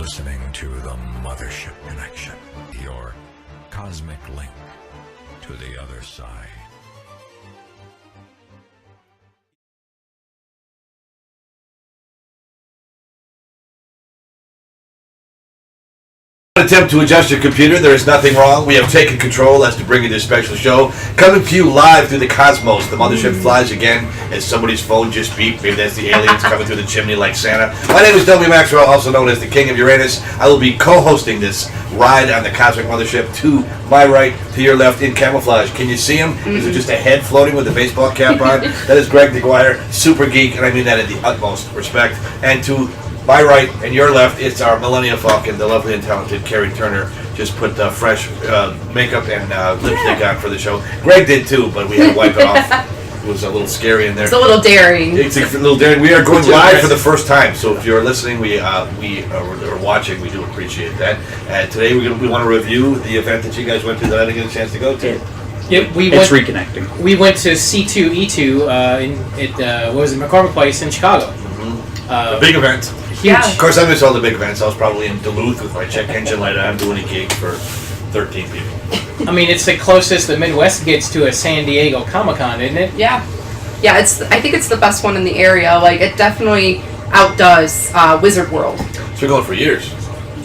listening to the Mothership Connection, your cosmic link to the other side. Attempt to adjust your computer. There is nothing wrong. We have taken control as to bring you this special show. Coming to you live through the cosmos. The mothership flies again as somebody's phone just beeped. Maybe that's the aliens coming through the chimney like Santa. My name is W. Maxwell, also known as the King of Uranus. I will be co-hosting this ride on the cosmic mothership to my right, to your left, in camouflage. Can you see him? Is it just a head floating with a baseball cap on? That is Greg DeGuire, super geek, and I mean that in the utmost respect. And to my right and your left, it's our Millennium Falcon, the lovely and talented Carrie Turner. Just put fresh makeup and lipstick on for the show. Greg did too, but we had to wipe it off. It was a little scary in there. It's a little daring. It's a little daring. We are going live for the first time, so if you're listening, or watching, we do appreciate that. Today we want to review the event that you guys went to that I didn't get a chance to go to. Yep, It's reconnecting. We went to C2E2 what was it, McCormick Place in Chicago. A big event. Huge. Yeah. Of course, I missed all the big events. I was probably in Duluth with my check engine light on doing a gig for 13 people. I mean, it's the closest the Midwest gets to a San Diego Comic-Con, isn't it? Yeah. Yeah, I think it's the best one in the area. Like, it definitely outdoes Wizard World. So we're going for years.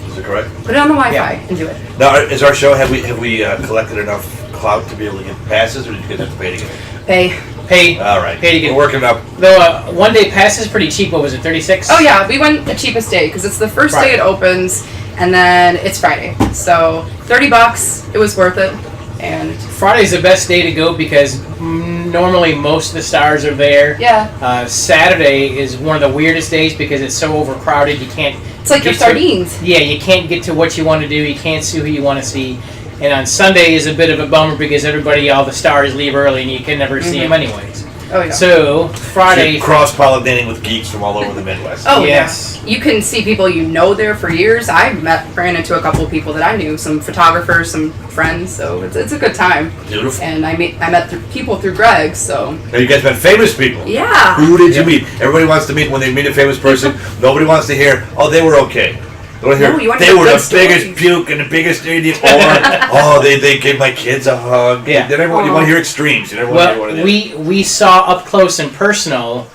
Is it correct? Put it on the Wi-Fi Yeah. and do it. Now, is our show, have we collected enough clout to be able to get passes, or did you guys have to pay to get it? Pay. All right. Pay to get We're working it up. Though one day pass is pretty cheap. What was it, 36? Oh yeah, we went the cheapest day because it's the first day it opens, and then it's Friday. So $30, it was worth it. And Friday's the best day to go because normally most of the stars are there. yeah, Saturday is one of the weirdest days because it's so overcrowded you can't. it's like your get to- sardines. Yeah, you can't get to what you want to do. You can't see who you want to see. And on Sunday is a bit of a bummer because all the stars leave early and you can never see them anyways. Oh yeah. So Friday. Cross-pollinating with geeks from all over the Midwest. Oh Yes. yeah. You can see people you know there for years. I ran into a couple of people that I knew, some photographers, some friends. So it's a good time. Beautiful. And I met people through Greg. So Now, you guys met famous people. yeah. Who did you meet? Everybody wants to meet when they meet a famous person. Nobody wants to hear, oh, they were okay. They want to hear, No, you want to they hear were good the biggest stories. puke and the biggest idiot, or oh, they gave my kids a hug. Yeah. Then everyone, you want to hear extremes. You never want to hear one of Well, them. we saw up close and personal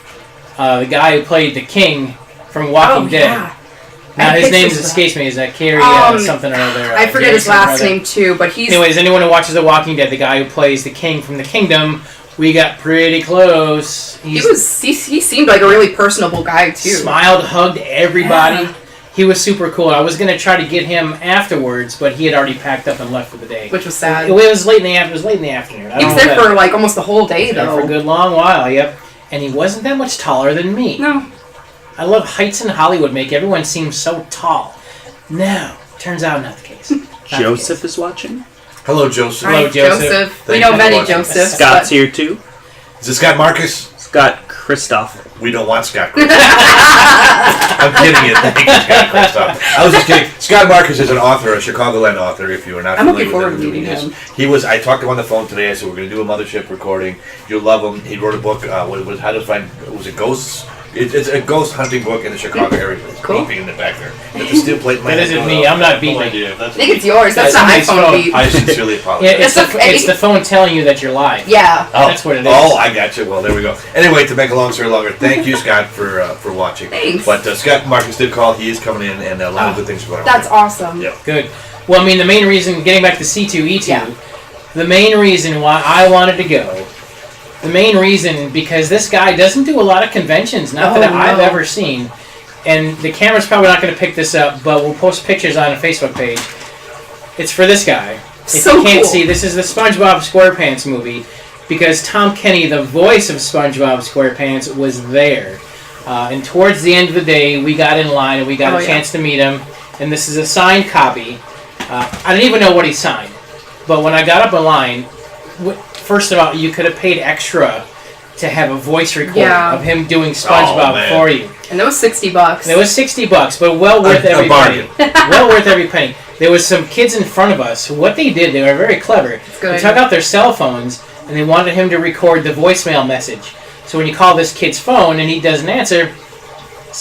the guy who played the King from Walking Oh Dead. yeah. Now I his had name pictures of escapes me. Is that Carrie something or other? I forget Gary his something or last other. name too, but he's Anyways, anyone who watches The Walking Dead, the guy who plays the King from the Kingdom, we got pretty close. he seemed like a really personable guy too. Smiled, hugged everybody. Yeah. He was super cool. I was gonna try to get him afterwards, but he had already packed up and left for the day. Which was sad. It was late in the afternoon. He was there for like almost the whole day there though. for a good long while. Yep. And he wasn't that much taller than me. No. I love heights in Hollywood. Make everyone seem so tall. No, turns out not the case. Not the Joseph case. is watching. Hello, Joseph. Hello, Right, Joseph. We Thank know you for many watching. Josephs. Scott's but here too. Is it Scott Marcus? Scott Christoph. We don't want Scott Christoph. I'm kidding you. Thank you, Scott Christoph. I was just kidding. Scott Marcus is an author, a Chicagoland author, if you are not I'm familiar looking forward with to him. meeting him. He was, I talked to him on the phone today. I said, we're going to do a Mothership recording. You'll love him. He wrote a book, what was how to find, was it ghosts? It's a ghost hunting book in the Chicago area. It's Cool. beeping in the back there. If the steel plate That isn't me. I'm not beeping. I think it's yours. That's That's the his iPhone phone. beep. I sincerely Yeah, apologize. it's the phone telling you that you're live. Yeah. That's what it is. Oh, I got you. Well, there we go. Anyway, to make a long story longer, thank you, Scott, for watching. Thanks. But Scott Marcus did call. He is coming in, and a lot of good things are going on. That's awesome. Yeah. Good. Well, I mean, the main reason, getting back to C2E2, Yeah. the main reason why I wanted to go, the main reason, because this guy doesn't do a lot of conventions, not that I've ever seen. And the camera's probably not going to pick this up, but we'll post pictures on a Facebook page. It's for this guy. If So you can't cool. see, this is the SpongeBob SquarePants movie, because Tom Kenny, the voice of SpongeBob SquarePants, was there. And towards the end of the day, we got in line and we got a chance to meet him. And this is a signed copy. I didn't even know what he signed. But when I got up in line, first of all, you could have paid extra to have a voice recording of him doing SpongeBob for you. And that was $60. It was $60, but well worth A every bargain. penny. Well worth every penny. There was some kids in front of us. What they did, they were very clever. good. They took out their cell phones and they wanted him to record the voicemail message. So when you call this kid's phone and he doesn't answer,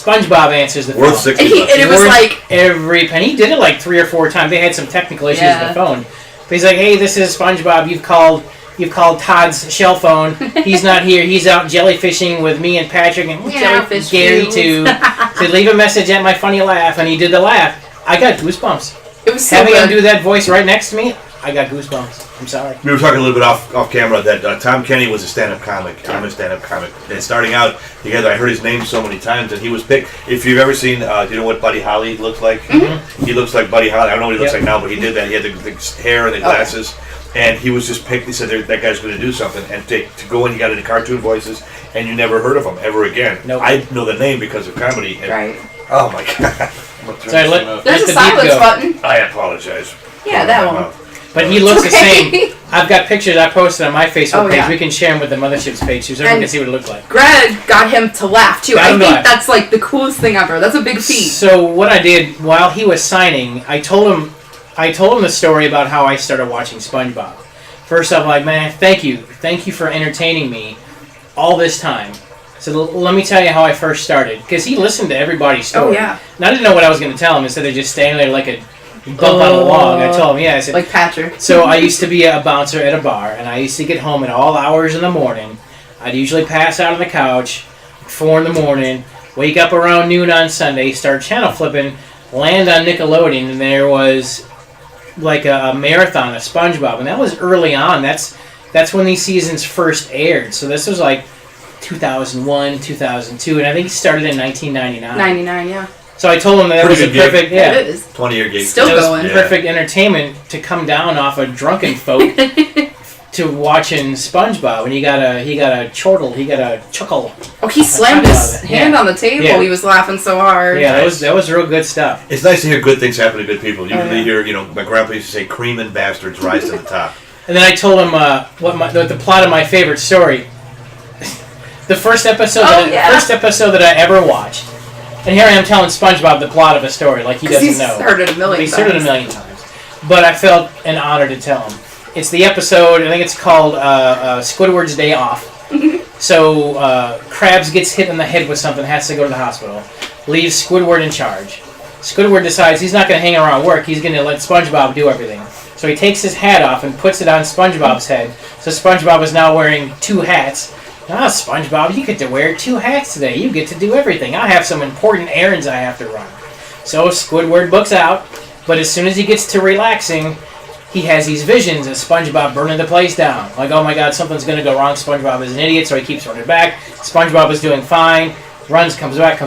SpongeBob answers the phone. Worth $60. And it was Worth like every penny. He did it like 3 or 4 times. They had some technical issues with the phone. But he's like, "Hey, this is SpongeBob. You've called Todd's shell phone. He's not here. He's out jellyfishing with me and Patrick and Jellyfish Gary fields." too. So leave a message at my funny laugh, and he did the laugh. I got goosebumps. it was so Having him good. do that voice right next to me, I got goosebumps. I'm sorry. We were talking a little bit off camera that Tom Kenny was a stand-up comic. I'm a stand-up comic. And starting out together, I heard his name so many times, and he was picked. If you've ever seen, do you know what Buddy Holly looks like? Mm-hmm. He looks like Buddy Holly. I don't know what he looks like now, but he did that. He had the hair and the glasses. And he was just picked. He said that guy's going to do something, and to go in, he got into cartoon voices, and you never heard of him ever again. Nope. I know the name because of comedy. And, Right. oh my god! I'm gonna turn Sorry, this let- one off. There's Let a the beat silence go. button. I apologize. Yeah, that one. But he looks the Okay. same. I've got pictures I posted on my Facebook Oh, page. yeah. We can share them with the Mothership's page so everyone And- can see what it looks like. Greg got him to laugh too. Got I him to think laugh. that's like the coolest thing ever. That's a big feat. So what I did while he was signing, I told him the story about how I started watching SpongeBob. First off, like, man, thank you for entertaining me all this time. So let me tell you how I first started, because he listened to everybody's story. Oh, yeah. And I didn't know what I was going to tell him. Instead of just standing there like a bump on a log, I told him, I said, Like Patrick. so I used to be a bouncer at a bar, and I used to get home at all hours in the morning. I'd usually pass out on the couch, 4 in the morning, wake up around noon on Sunday, start channel flipping, land on Nickelodeon, and there was like a marathon of SpongeBob, and that was early on. That's when these seasons first aired. So this was like 2001, 2002, and I think it started in 1999. 99, yeah. So I told him that was a Pretty good perfect, It is. 20-year gig. Still that was going. perfect entertainment to come down off of drunken folk to watching SpongeBob, and he got a chortle, he got a chuckle. Oh, he slammed his Yeah. hand on the table. Yeah. He was laughing so hard. Yeah, that was real good stuff. It's nice to hear good things happen to good people. You Oh, usually yeah. hear, my grandpa used to say, "Cream and bastards rise to the top." And then I told him what the plot of my favorite story. The first episode that I ever watched. And here I am telling SpongeBob the plot of a story like he 'Cause doesn't he's know. heard it a million He's heard it a times. million times. But I felt an honor to tell him. It's the episode, I think it's called Squidward's Day Off. So Krabs gets hit in the head with something, has to go to the hospital. Leaves Squidward in charge. Squidward decides he's not going to hang around work, he's going to let SpongeBob do everything. So he takes his hat off and puts it on SpongeBob's head. So SpongeBob is now wearing 2 hats. Ah, SpongeBob, you get to wear 2 hats today. You get to do everything. I have some important errands I have to run. So Squidward books out, but as soon as he gets to relaxing, he has these visions of SpongeBob burning the place down. Like, oh my god, something's going to go wrong. SpongeBob is an idiot, so he keeps running back. SpongeBob is doing fine. Runs, comes back.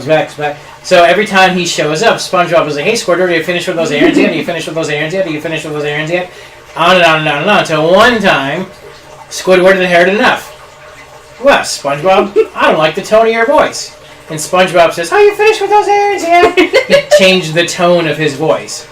So every time he shows up, SpongeBob is like, hey, Squidward, are you finished with those errands yet? Are you finished with those errands yet? Are you finished with those errands yet? On and on and on and on. Until one time, Squidward had heard enough. Well, SpongeBob, I don't like the tone of your voice. And SpongeBob says, are you finished with those errands yet? He changed the tone of his voice.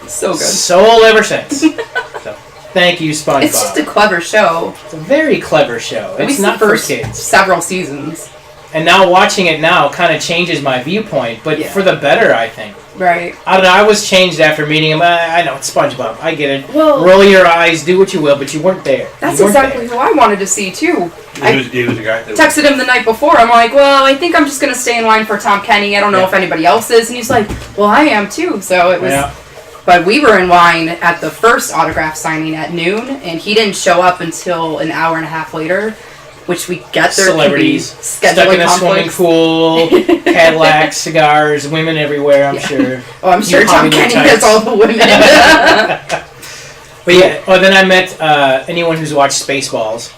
So good. Sold ever since. So, thank you, SpongeBob. It's just a clever show. It's a very clever show. At It's least not the for first kids. several seasons. And now watching it now kind of changes my viewpoint, but Yeah. for the better, I think. Right. I don't know, I was changed after meeting him. I know, it's SpongeBob. I get it. Well- Roll your eyes, do what you will, but you weren't there. That's You weren't exactly who I wanted to see, too. He was a guy that Texted him the night before. I'm like, well, I think I'm just going to stay in line for Tom Kenny. I don't know Yeah. if anybody else is. And he's like, well, I am, too. So it was... Yeah. But we were in line at the first autograph signing at noon, and he didn't show up until an hour and a half later, which we get there. Celebrities Scheduling stuck in a swimming conflicts. pool, Cadillacs, cigars, women everywhere, I'm sure. Oh, I'm sure You Tom Hollywood Kenny types. has all the women. But yeah, then I met anyone who's watched Spaceballs,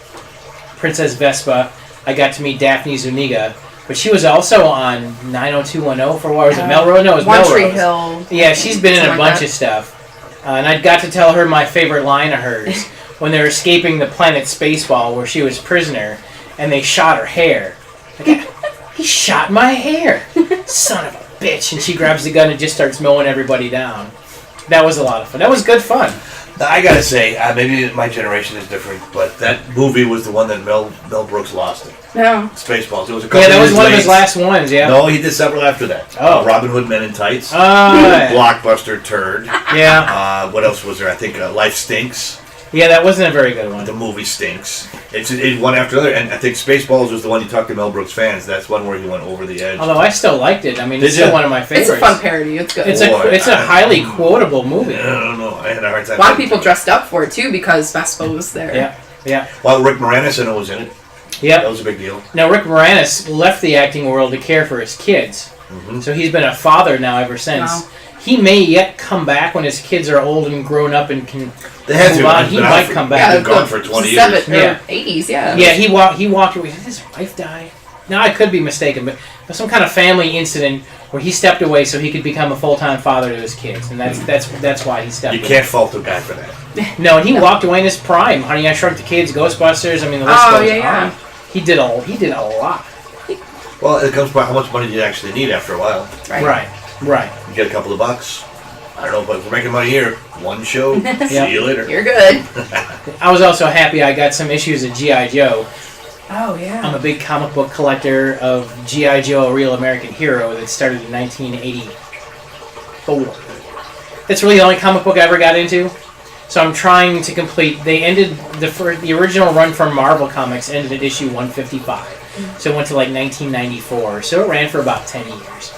Princess Vespa. I got to meet Daphne Zuniga, but she was also on 90210 for a while. Was it Melrose? No, it was One Melrose. Tree Hill. Yeah, she's been in a Something like bunch that. of stuff. And I got to tell her my favorite line of hers when they were escaping the planet Spaceball where she was prisoner and they shot her hair. Like, he shot my hair. Son of a bitch. And she grabs the gun and just starts mowing everybody down. That was a lot of fun. That was good fun. Now, I gotta say, maybe my generation is different, but that movie was the one that Mel Brooks lost it. No. Spaceballs. It was a couple Yeah, that was years one of late. his last ones, yeah. No, he did several after that. Oh. Robin Hood Men in Tights. Yeah. Blockbuster turd. Yeah. What else was there? I think Life Stinks. Yeah, that wasn't a very good one. The movie stinks. It's one after another, and I think Spaceballs was the one you talked to Mel Brooks fans. That's one where he went over the edge. Although I still liked it. I mean, Did it's still you? one of my favorites. It's a fun parody. It's good. It's Boy, a highly quotable movie. I don't know. I had a hard time. A lot of people dressed up for it too because Vespa was there. Yeah, yeah. Well, Rick Moranis I know was in it. That Yep. was a big deal. Now, Rick Moranis left the acting world to care for his kids. Mm-hmm. So he's been a father now ever since. Wow. He may yet come back when his kids are old and grown up and can They had move to. on. It's He been out might for- come Yeah, back. been gone for 20 years. 80s, yeah. Yeah, he walked away. Did his wife die? No, I could be mistaken, but some kind of family incident where he stepped away so he could become a full-time father to his kids, and that's why he stepped You away. can't fault the guy for that. No, and he walked away in his prime. Honey, I Shrunk the Kids, Ghostbusters. I mean, the list Oh, goes yeah. on. He did a lot. Well, it comes by how much money do you actually need after a while. Right. Right. You get a couple of bucks. I don't know, but if we're making money here, one show, see you later. You're good. I was also happy I got some issues of G.I. Joe. Oh, yeah. I'm a big comic book collector of G.I. Joe, A Real American Hero, that started in 1984. That's really the only comic book I ever got into. So I'm trying to complete. They ended the original run from Marvel Comics ended at issue 155. So it went to like 1994. So it ran for about 10 years.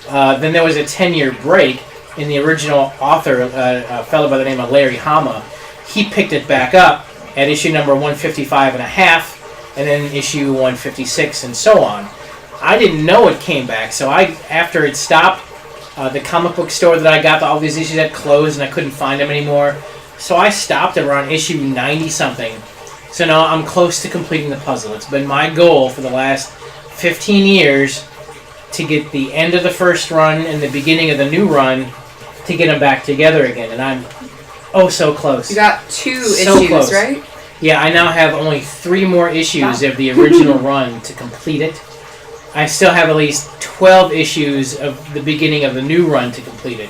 Then there was a 10-year break, and the original author, a fellow by the name of Larry Hama, he picked it back up at issue number 155 and a half, and then issue 156, and so on. I didn't know it came back, so after it stopped, the comic book store that I got all these issues at closed, and I couldn't find them anymore. So I stopped around issue 90-something. So now I'm close to completing the puzzle. It's been my goal for the last 15 years to get the end of the first run and the beginning of the new run to get them back together again, and I'm so close. You got 2 So issues, close. right? Yeah, I now have only 3 more issues of the original run to complete it. I still have at least 12 issues of the beginning of the new run to complete it.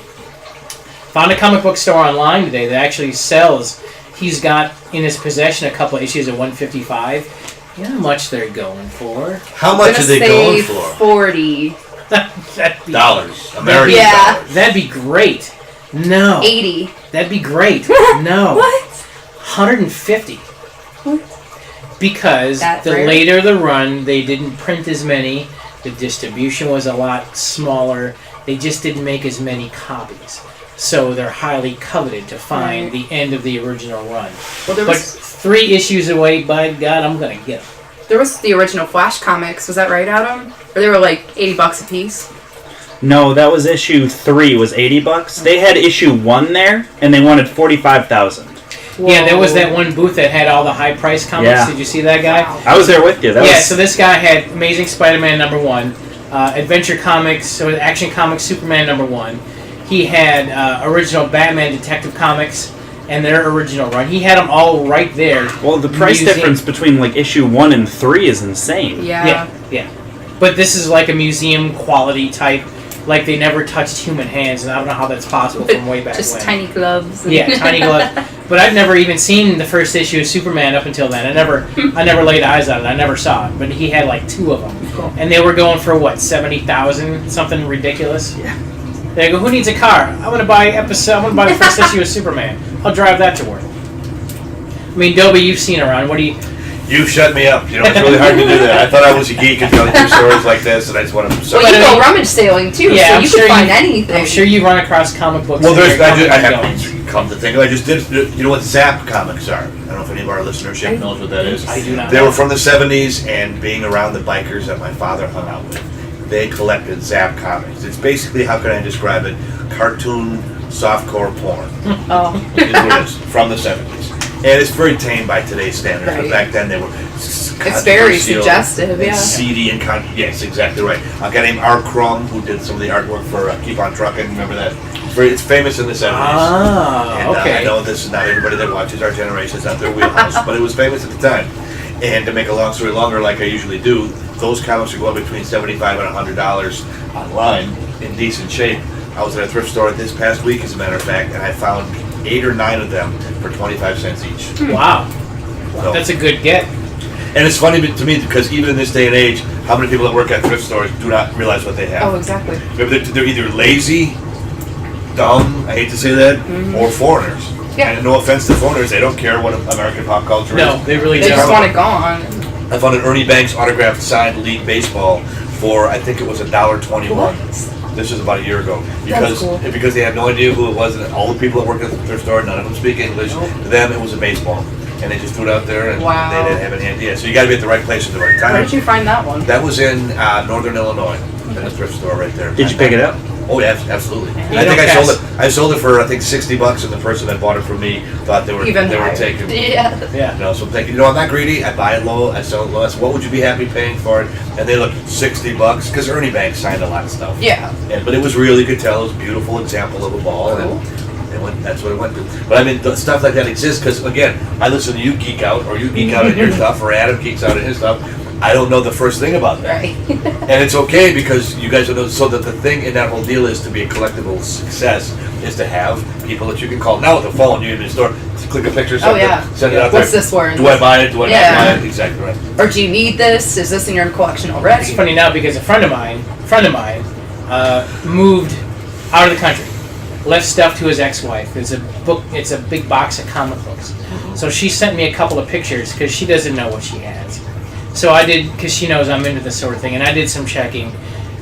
Found a comic book store online today that actually sells. He's got in his possession a couple of issues of 155. You know how much they're going for? How much are they going for? 40. That'd be, Dollars. American Yeah. dollars. that'd be great. No. 80. That'd be great. No. What? 150. Because That the rare? later the run, they didn't print as many. The distribution was a lot smaller. They just didn't make as many copies. So they're highly coveted to find Right. the end of the original run. Well, there But was 3 issues away, by God, I'm going to get them. there was the original Flash comics. Was that right, Adam? Or they were like $80 a piece? No, that was issue 3. Was $80. They had issue 1 there, and they wanted 45,000. Yeah, there was that one booth that had all the high price comics. Yeah. Did you see that guy? Wow. I was there with you. That Yeah, was so this guy had Amazing Spider-Man #1, Adventure Comics, so Action Comics Superman #1. He had original Batman Detective Comics and their original run. He had them all right there. well, the price Museum- difference between like issue 1 and 3 is insane. Yeah. Yeah. But this is like a museum quality type, like they never touched human hands, and I don't know how that's possible from way back Just when. tiny gloves. Yeah, tiny gloves. But I've never even seen the first issue of Superman up until then. I never laid eyes on it. I never saw it. But he had like 2 of them, and they were going for what, 70,000, something ridiculous. Yeah. They go, who needs a car? I'm gonna buy the first issue of Superman. I'll drive that to work. I mean, Dobie, you've seen around. What do you? You shut me up. You know, it's really hard to do that. I thought I was a geek and telling you stories like this, and I just want to... Well, you go rummage sailing too, Yeah, so I'm you sure can find you- anything. I'm sure you run across comic books. Well, in there's, your I comfort have zones. come to think of it. I just did, you know what Zap comics are? I don't know if any of our listenership knows what that is. I do not They know. were from the 70s, and being around the bikers that my father hung out with, they collected Zap comics. It's basically, how can I describe it? Cartoon softcore porn. Oh. Is what it is, from the 70s. And it's very tame by today's standards, but Right. back then they were It's very controversial suggestive, and yeah. seedy and yes, exactly right. A guy named Art Crum, who did some of the artwork for Keep on Truckin', remember that? It's famous in the 70s. Ah, And okay. I know this is not everybody that watches our generation, it's not their wheelhouse, but it was famous at the time. And to make a long story longer, like I usually do, those comics are going between $75 and $100 online in decent shape. I was at a thrift store this past week, as a matter of fact, and I found 8 or 9 of them for 25 cents each. Wow, So- that's a good get. And it's funny to me because even in this day and age, how many people that work at thrift stores do not realize what they have? Oh, exactly. They're either lazy, dumb, I hate to say that, or foreigners. Yeah. And no offense to phoners, they don't care what American pop culture No, is. they really They don't. just want it gone. I found an Ernie Banks autographed signed League Baseball for, I think it was $1.21. This was about a year ago. That's cool. Because they had no idea who it was, and all the people that work at the thrift store, none of them speak English. Nope. To them, it was a baseball. And they just threw it out there, and Wow. they didn't have any idea. So you got to be at the right place at the right time. Where did you find that one? That was in Northern Illinois, in a thrift store right there. Did you pick it up? Oh yeah, absolutely. You I think don't I sold pass. it. I sold it for I think $60, and the person that bought it from me thought they were Even higher. taking. Yeah. Yeah. You know, so I'm thinking, I'm not greedy. I buy it low. I sell it low. I said, what would you be happy paying for it? And they looked $60 because Ernie Banks signed a lot of stuff. Yeah. But it was really, you could tell it was a beautiful example of a ball, and that's what it went to. But I mean, stuff like that exists because again, I listen to you geek out, or you geek out in your stuff, or Adam geeks out in his stuff. I don't know the first thing about that. Right. And it's okay because you guys don't know. So that the thing in that whole deal is to be a collectible success is to have people that you can call. Now with the phone, you in the store, click a picture, send, send it out What's there. this worth? Do I buy it? Do I Yeah. not buy it? Exactly right. Or do you need this? Is this in your collection already? It's funny now because a friend of mine moved out of the country, left stuff to his ex-wife. It's a big box of comic books. So she sent me a couple of pictures because she doesn't know what she has. So I did, because she knows I'm into this sort of thing, and I did some checking,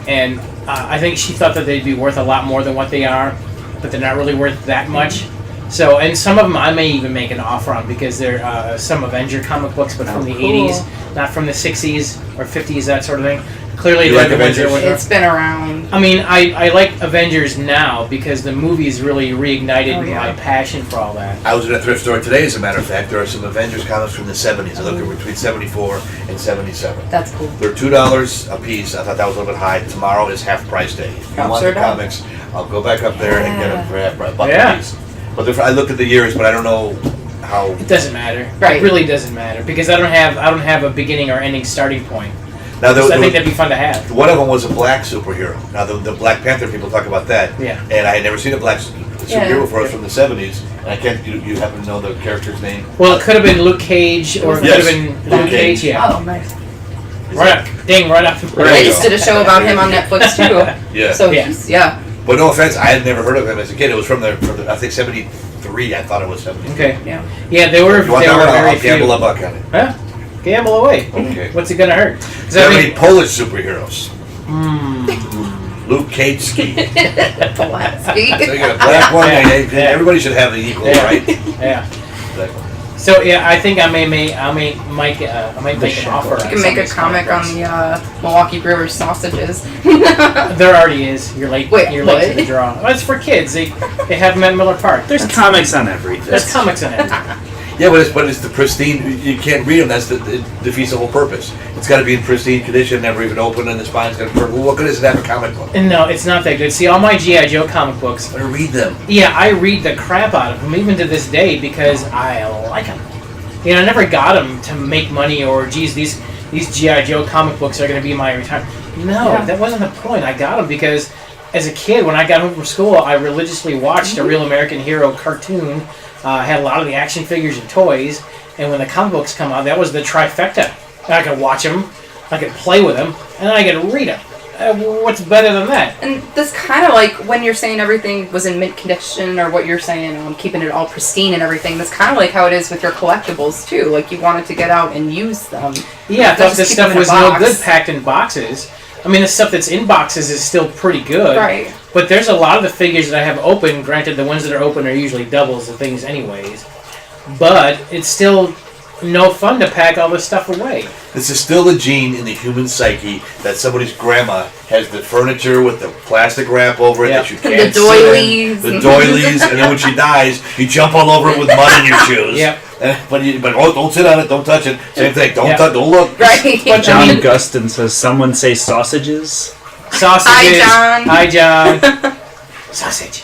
and I think she thought that they'd be worth a lot more than what they are, but they're not really worth that much. So, and some of them I may even make an offer on because they're some Avenger comic books, but from the cool. 80s, not from the 60s or 50s, that sort of thing. Clearly, You they're like the ones that Avengers? were- It's been around. I mean, I like Avengers now because the movies really reignited Oh, yeah. my passion for all that. I was in a thrift store today, as a matter of fact. There are some Avengers comics from the 70s. I looked at between 74 and 77. That's cool. They're $2 a piece. I thought that was a little bit high. Tomorrow is half price day. If you Oh, want sure the do. comics, I'll go back up there and get them for half price. Buck Yeah. a piece. But I looked at the years, but I don't know how. It doesn't matter. Right. It really doesn't matter because I don't have a beginning or ending starting point. Now, So I think that'd be fun to have. one of them was a black superhero. Now, the Black Panther people talk about that. Yeah. And I had never seen a black superhero Yeah. before. It was from the 70s. And I can't. You happen to know the character's name? Well, it could have been Luke Cage or it Yes. could have been Luke Luke Cage. Cage. Yeah. Oh, nice. Right up. Ding, right up. There They you just go. did a show about him on Netflix too. Yeah. So Yeah. yeah. But no offense, I had never heard of him as a kid. It was from the I think 73. I thought it was 73. Okay. Yeah. Yeah, they were You want they that were one? very I'll gamble few. a buck on it. Huh? Gamble away. Okay. What's it gonna hurt? 'Cause Do you I have mean- any Polish superheroes? Luke Cage ski. Pulaski. So you got a black one. Yeah. and everybody should have the equal, Yeah. right? Yeah. But So yeah, I think I might make an offer. You can make a comic on the Milwaukee Brewers sausages. There already is. You're late. Wait, you're late to what? the draw. Well, it's for kids. They have them at Miller Park. There's comics on everything. There's comics on it. yeah, but it's the pristine. You can't read them. It defeats the whole purpose. It's got to be in pristine condition, never even open, and the spine's got to purple. What good is it to have a comic book? And no, it's not that good. See, all my G.I. Joe comic books. Better read them. Yeah, I read the crap out of them, even to this day, because I like them. You know, I never got them to make money or, geez, these G.I. Joe comic books are going to be my retirement. No, Yeah. that wasn't the point. I got them because, as a kid, when I got home from school, I religiously watched a Real American Hero cartoon. Had a lot of the action figures and toys, and when the comic books come out, that was the trifecta. I could watch them, I could play with them, and I could read them. What's better than that? And this kind of like when you're saying everything was in mint condition, or what you're saying, keeping it all pristine and everything. That's kind of like how it is with your collectibles too. Like you wanted to get out and use them. Yeah, I thought Just this keep them stuff in a was no box. good packed in boxes. I mean, the stuff that's in boxes is still pretty good. Right. But there's a lot of the figures that I have open. Granted, the ones that are open are usually doubles of things anyways. But it's still no fun to pack all this stuff away. This is still a gene in the human psyche that somebody's grandma has the furniture with the plastic wrap over it Yeah. that you can't The sit in, doilies. the doilies, and then when she dies, you jump all over it with mud in your shoes. Yep. But don't sit on it, don't touch it. Same thing, don't Yeah. touch, don't look. Right. But John I mean, Gustin says, someone say sausages. sausages. Hi, John. Hi, John. Sausage.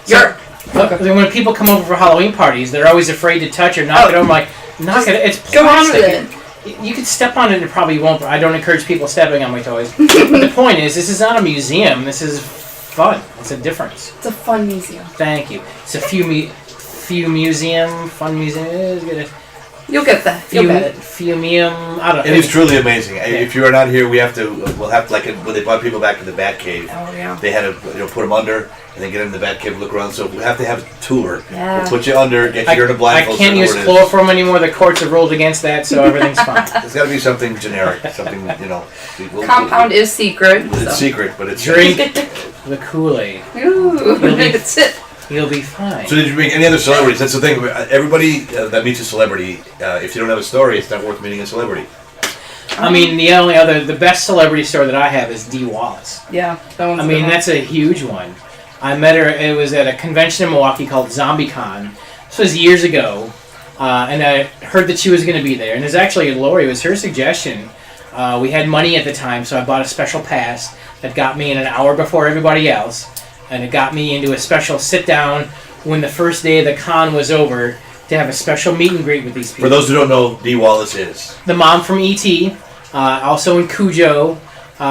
You're Look, when people come over for Halloween parties, they're always afraid to touch or knock it over. I'm like, knock it. It's go on plastic. with it. You could step on it and it probably won't, but I don't encourage people stepping on my toys. But the point is, this is not a museum. This is fun. It's a difference. It's a fun museum. Thank you. It's a few museum, fun museum. You'll get that. You'll get it. Fumium. I don't know. It is truly amazing. If you are not here, we'll have to, like when they brought people back to the Batcave. Oh, yeah. They had to put them under and then get in the Batcave, look around. So we have to have a tour. Yeah. We'll put you under, get you here in a blindfold. I can't use chloroform anymore. The courts have ruled against that, so everything's fine. There's got to be something generic, something, Compound is secret. It's secret, but it's... Drink the Kool-Aid. Ooh, that's it. You'll be fine. So did you meet any other celebrities? That's the thing. Everybody that meets a celebrity, if you don't have a story, it's not worth meeting a celebrity. I mean, the best celebrity story that I have is Dee Wallace. Yeah, that one's I mean, that's a huge one. I met her, it was at a convention in Milwaukee called ZombieCon. This was years ago, and I heard that she was going to be there. And it was actually, Lori, it was her suggestion. We had money at the time, so I bought a special pass that got me in an hour before everybody else. And it got me into a special sit-down when the first day of the con was over to have a special meet and greet with these people. For those who don't know, Dee Wallace is the mom from E.T., also in Cujo.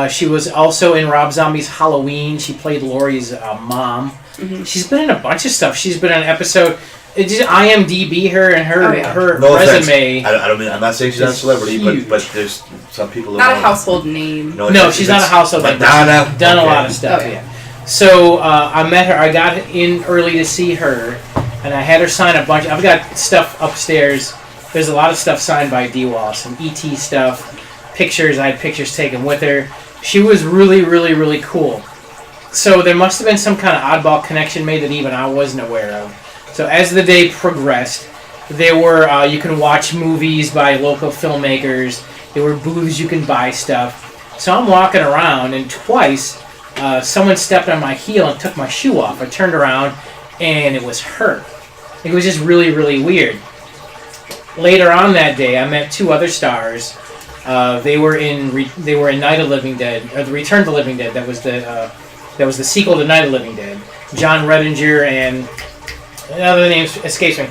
She was also in Rob Zombie's Halloween. She played Laurie's mom. Mm-hmm. She's been in a bunch of stuff. She's been in an episode. Just IMDb her and her no resume. I'm not saying she's not a celebrity, but there's some people. Not a household name. No, she's not a household name. Madonna. Done a lot of stuff. Yeah. So I met her. I got in early to see her, and I had her sign a bunch. I've got stuff upstairs. There's a lot of stuff signed by Dee Wallace, some ET stuff, pictures. I had pictures taken with her. She was really, really, really cool. So there must have been some kind of oddball connection made that even I wasn't aware of. So as the day progressed, there were you can watch movies by local filmmakers. There were booths you can buy stuff. So I'm walking around, and twice. Someone stepped on my heel and took my shoe off. I turned around, and it was her. It was just really, really weird. Later on that day, I met two other stars. They were in Night of the Living Dead, or the Return of the Living Dead. That was the sequel to Night of the Living Dead. John Redinger and other names escapes me.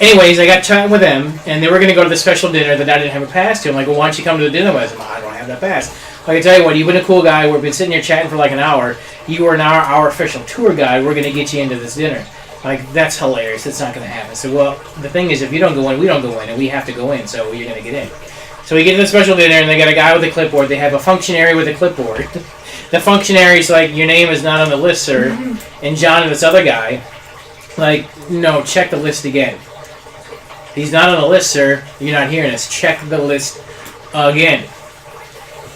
Anyways, I got chatting with them, and they were going to go to the special dinner that I didn't have a pass to. I'm like, well, why don't you come to the dinner with us? I don't have that pass. I can tell you what, you've been a cool guy. We've been sitting here chatting for like an hour. You are now our official tour guide. We're going to get you into this dinner. Like, that's hilarious. That's not going to happen. So, well, the thing is, if you don't go in, we don't go in, and we have to go in, so you're going to get in. So we get to the special dinner, and they got a guy with a clipboard. They have a functionary with a clipboard. The functionary's like, your name is not on the list, sir. And John and this other guy, like, no, check the list again. He's not on the list, sir. You're not hearing us. Check the list again.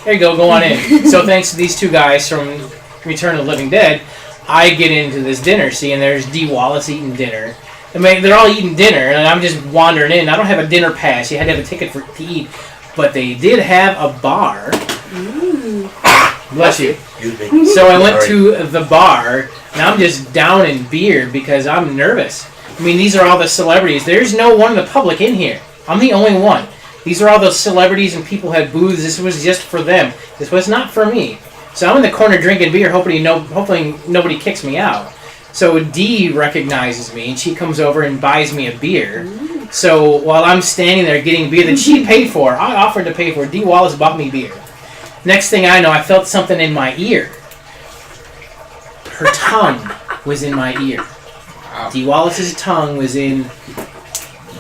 There you go on in. So thanks to these two guys from Return of the Living Dead, I get into this dinner, see, and there's Dee Wallace eating dinner. I mean, they're all eating dinner, and I'm just wandering in. I don't have a dinner pass. You had to have a ticket to eat. But they did have a bar. Ooh. Bless you. So I went to the bar, and I'm just down in beer because I'm nervous. I mean, these are all the celebrities. There's no one in the public in here. I'm the only one. These are all the celebrities and people had booths. This was just for them. This was not for me. So I'm in the corner drinking beer, hopefully nobody kicks me out. So Dee recognizes me, and she comes over and buys me a beer. So while I'm standing there getting beer that she paid for, I offered to pay for it. Dee Wallace bought me beer. Next thing I know, I felt something in my ear. Her tongue was in my ear. Dee Wallace's tongue was in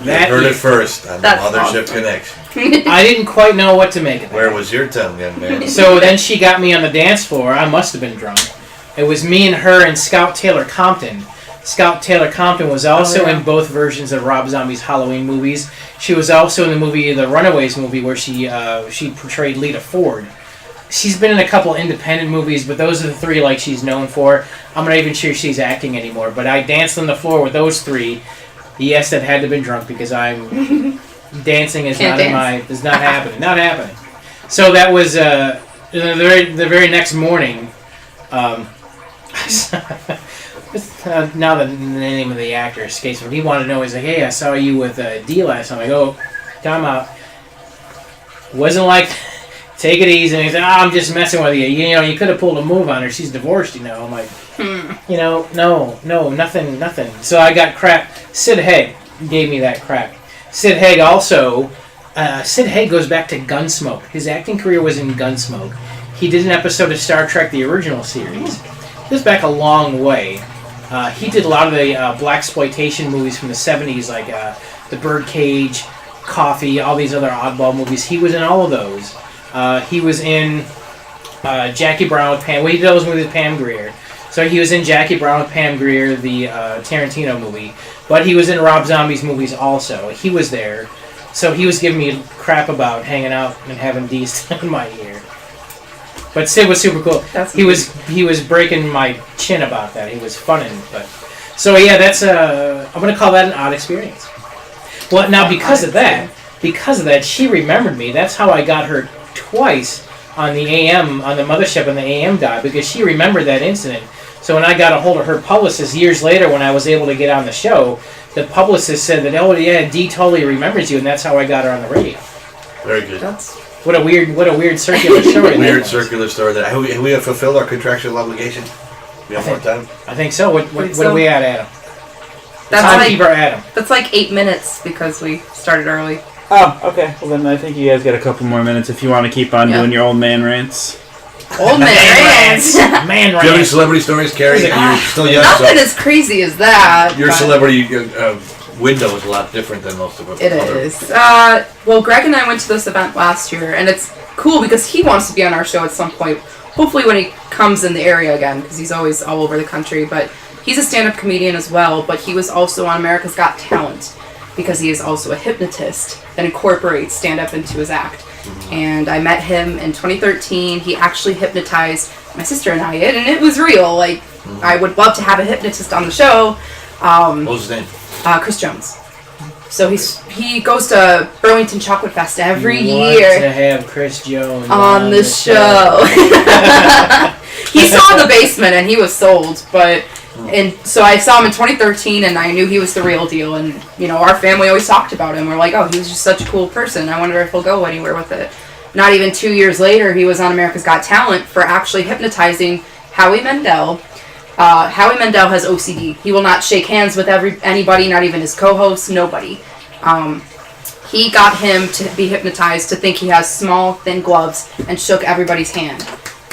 that you heard ear. it first on the Mothership Connection. I didn't quite know what to make of that. Where was your tongue, young man? So then she got me on the dance floor. I must have been drunk. It was me and her and Scout Taylor Compton. Scout Taylor Compton was also in both versions of Rob Zombie's Halloween movies. She was also in the movie, the Runaways movie, where she portrayed Lita Ford. She's been in a couple independent movies, but those are the three like she's known for. I'm not even sure she's acting anymore. But I danced on the floor with those three. Yes, that had to have been drunk because I'm dancing is not is not happening. Not happening. So that was the very next morning. Now the name of the actor escapes me. He wanted to know. He's like, "Hey, I saw you with Dee last time." I go, "Time out." Wasn't like, take it easy. And he's like, "I'm just messing with you. You know, you could have pulled a move on her. She's divorced, you know." I'm like, you know, no, nothing. So I got crap. Sid Haig gave me that crap. Sid Haig also. Sid Haig goes back to Gunsmoke. His acting career was in Gunsmoke. He did an episode of Star Trek, the original series. He goes back a long way. He did a lot of the blaxploitation movies from the 70s, like The Birdcage, Coffee, all these other oddball movies. He was in all of those. He was in Jackie Brown with Pam. Well, he did those movies with Pam Grier. So he was in Jackie Brown with Pam Grier, the Tarantino movie. But he was in Rob Zombie's movies also. He was there. So he was giving me crap about hanging out and having D's in my ear. But Sid was super cool. He was breaking my chin about that. He was funning. But so yeah, that's I'm gonna call that an odd experience. Well, now because of that, she remembered me. That's how I got her twice on the AM, on the Mothership and the AM dial, because she remembered that incident. So when I got a hold of her publicist years later, when I was able to get on the show, the publicist said that, oh yeah, Dee totally remembers you, and that's how I got her on the radio. Very good. What a weird circular story. Weird circular story. That have we fulfilled our contractual obligation? We have more time. I think so. What are we at, Adam? That's like 8 minutes because we started early. Oh, okay. Well, then I think you guys got a couple more minutes if you want to keep on doing your old man rants. Old man rants. Man Do you have any rants. celebrity stories, Carrie? You're still young, Nothing so as crazy as that. your but celebrity window is a lot different than most of us. It is. Well, Greg and I went to this event last year, and it's cool because he wants to be on our show at some point. Hopefully when he comes in the area again, because he's always all over the country. But he's a stand-up comedian as well, but he was also on America's Got Talent because he is also a hypnotist that incorporates stand-up into his act. And I met him in 2013. He actually hypnotized my sister and I, and it was real. Like, I would love to have a hypnotist on the show. What was his name? Chris Jones. So he goes to Burlington Chocolate Fest every You year. want to have Chris Jones On the show. He saw the basement and he was sold, and so I saw him in 2013 and I knew he was the real deal, and our family always talked about him. We're like, oh, he was just such a cool person. I wonder if he'll go anywhere with it. Not even 2 years later, he was on America's Got Talent for actually hypnotizing Howie Mandel. Howie Mandel has OCD. He will not shake hands with anybody, not even his co-hosts, nobody. He got him to be hypnotized to think he has small, thin gloves and shook everybody's hand.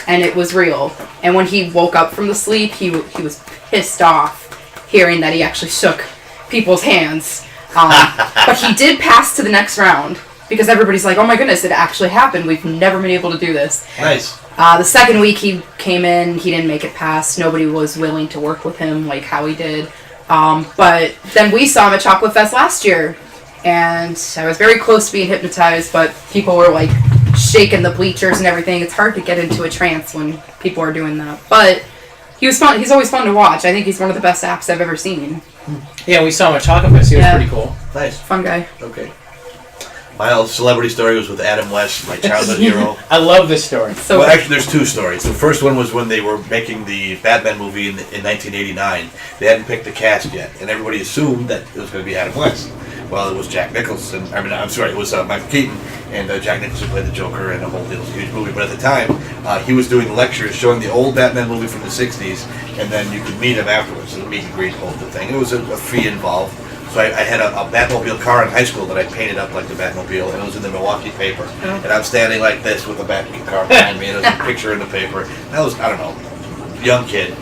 And it was real. And when he woke up from the sleep, he was pissed off hearing that he actually shook people's hands. But he did pass to the next round because everybody's like, oh my goodness, it actually happened. We've never been able to do this. Nice. The second week he came in, he didn't make it past. Nobody was willing to work with him like how he did. But then we saw him at Chocolate Fest last year, and I was very close to being hypnotized, but people were like shaking the bleachers and everything. It's hard to get into a trance when people are doing that. But he was fun. He's always fun to watch. I think he's one of the best acts I've ever seen. Yeah, we saw him at Chocolate Fest. He was pretty cool. Nice. Fun guy. Okay. My old celebrity story was with Adam West, my childhood hero. I love this story. So Well, actually, there's two stories. The first one was when they were making the Batman movie in 1989. They hadn't picked the cast yet, and everybody assumed that it was going to be Adam West. Well, it was Jack Nicholson. It was Michael Keaton, and Jack Nicholson played the Joker, and the whole deal was a huge movie. But at the time, he was doing lectures showing the old Batman movie from the 60s, and then you could meet him afterwards. So the meet and greet, whole thing. It was a fee involved. So I had a Batmobile car in high school that I painted up like the Batmobile, and it was in the Milwaukee paper. And I'm standing like this with the Batmobile car behind me, and there's a picture in the paper. And I was, I don't know, young kid.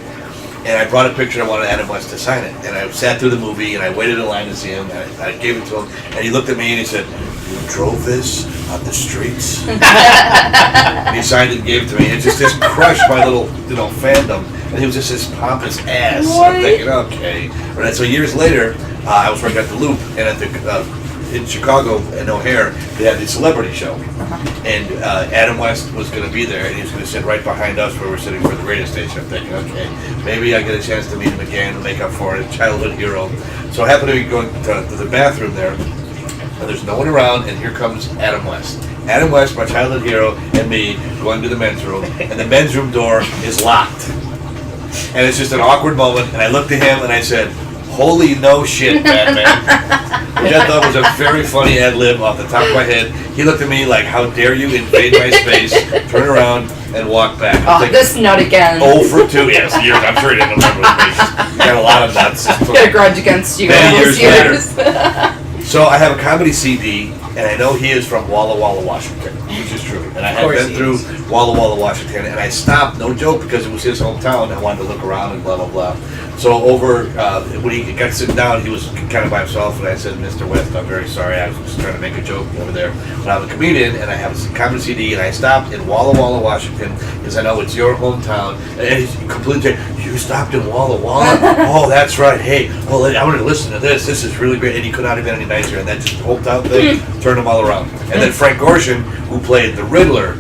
And I brought a picture, I wanted Adam West to sign it. And I sat through the movie, and I waited in line to see him, and I gave it to him. And he looked at me, and he said, "You drove this on the streets?" And he signed it and gave it to me. It just crushed my little, fandom. And he was just this pompous ass. What? I'm thinking, okay. But so years later, I was working at the Loop, and at the in Chicago and O'Hare, they had the celebrity show, and Adam West was going to be there, and he was going to sit right behind us where we're sitting for the radio station. I'm thinking, okay, maybe I get a chance to meet him again and make up for it, childhood hero. So I happened to be going to the bathroom there, and there's no one around, and here comes Adam West. Adam West, my childhood hero, and me going to the men's room, and the men's room door is locked. And it's just an awkward moment, and I looked at him and I said, "Holy no shit, Batman." Which I thought was a very funny ad-lib off the top of my head. He looked at me like, "How dare you invade my space," turn around, and walk back. Oh, this nut again. 0 for 2. Yes, I'm sure he didn't remember his Got a lot of nuts. Got a grudge against you. Many all those years later. So I have a comedy CD, and I know he is from Walla Walla, Washington, which is true. And I had been through Walla Walla, Washington, and I stopped, no joke, because it was his hometown. I wanted to look around and blah, blah, blah. So when he got sitting down, he was kind of by himself, and I said, Mr. West, I'm very sorry. I was just trying to make a joke over there. But I'm a comedian, and I have a comedy CD, and I stopped in Walla Walla, Washington, because I know it's your hometown. And he's completely, you stopped in Walla Walla? Oh, that's right. Hey, well, I want to listen to this. This is really great. And he could not have been any nicer. And that just hometown thing turned him all around. And then Frank Gorshin, who played the Riddler,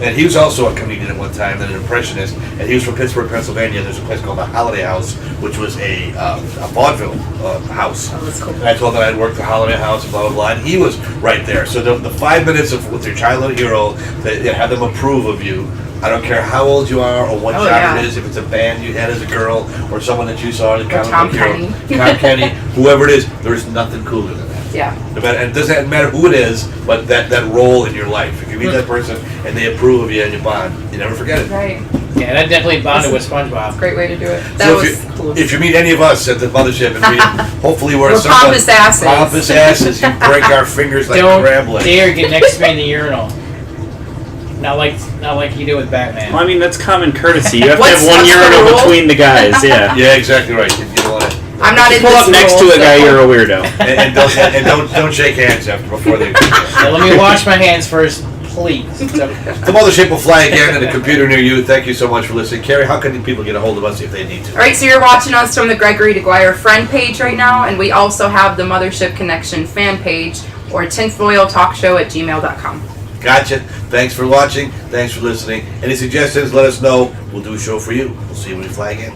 and he was also a comedian at one time, then an impressionist, and he was from Pittsburgh, Pennsylvania. There's a place called the Holiday House, which was a vaudeville house. Oh, that's cool. And I told him I'd worked the Holiday House and blah, blah, blah, and he was right there. So the 5 minutes with your childhood hero, that have them approve of you. I don't care how old you are or what job it is, if it's a band you had as a girl or someone that you saw as a comic book hero, Tom Kenny, whoever it is, there's nothing cooler than that. Yeah. No matter, and it doesn't matter who it is, but that role in your life. If you meet that person and they approve of you and you bond, you never forget it. Right. Yeah, that definitely bonded with SpongeBob. Great way to do it. That So was if you meet any of us at the Mothership, and hopefully we're pompous asses. Pompous asses. You break our fingers like crab Don't legs. dare get next to me in the urinal. Not like you do with Batman. Well, I mean, that's common courtesy. You have to What's- have one what's the urinal rule? between the guys, yeah. Yeah, exactly right. You don't want to. I'm not in Pull this up next to role, a guy, so- you're a weirdo. And don't shake hands before they. Yeah, let me wash my hands first, please. The Mothership will fly again in a computer near you. Thank you so much for listening. Carrie, how can people get a hold of us if they need to? All right, so you're watching us from the Gregory DeGuire friend page right now, and we also have the Mothership Connection fan page or tinfoiltalkshow@gmail.com. Gotcha. Thanks for watching. Thanks for listening. Any suggestions, let us know. We'll do a show for you. We'll see you when we fly again.